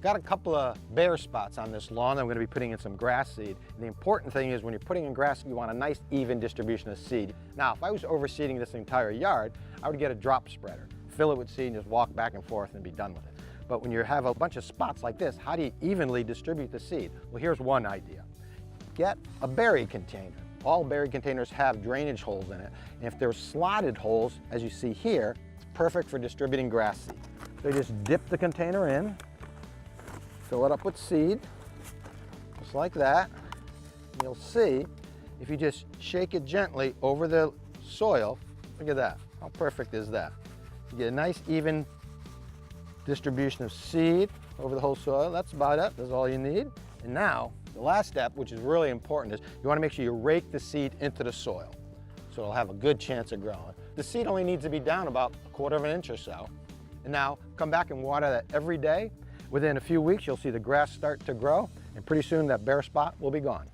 Got a couple of bare spots on this lawn. I'm going to be putting in some grass seed. And the important thing is when you're putting in grass, you want a nice even distribution of seed. Now, if I was overseeding this entire yard, I would get a drop spreader, fill it with seed and just walk back and forth and be done with it. But when you have a bunch of spots like this, how do you evenly distribute the seed? Well, here's one idea. Get a berry container. All berry containers have drainage holes in it. And if there's slotted holes, as you see here, it's perfect for distributing grass seed. So you just dip the container in, fill it up with seed, just like that. And you'll see, if you just shake it gently over the soil, look at that. How perfect is that? You get a nice even distribution of seed over the whole soil. That's about it. That's all you need. And now, the last step, which is really important, is you want to make sure you rake the seed into the soil so it'll have a good chance of growing. The seed only needs to be down about 1/4 of an inch or so. And now, come back and water that every day. Within a few weeks, you'll see the grass start to grow, and pretty soon that bare spot will be gone.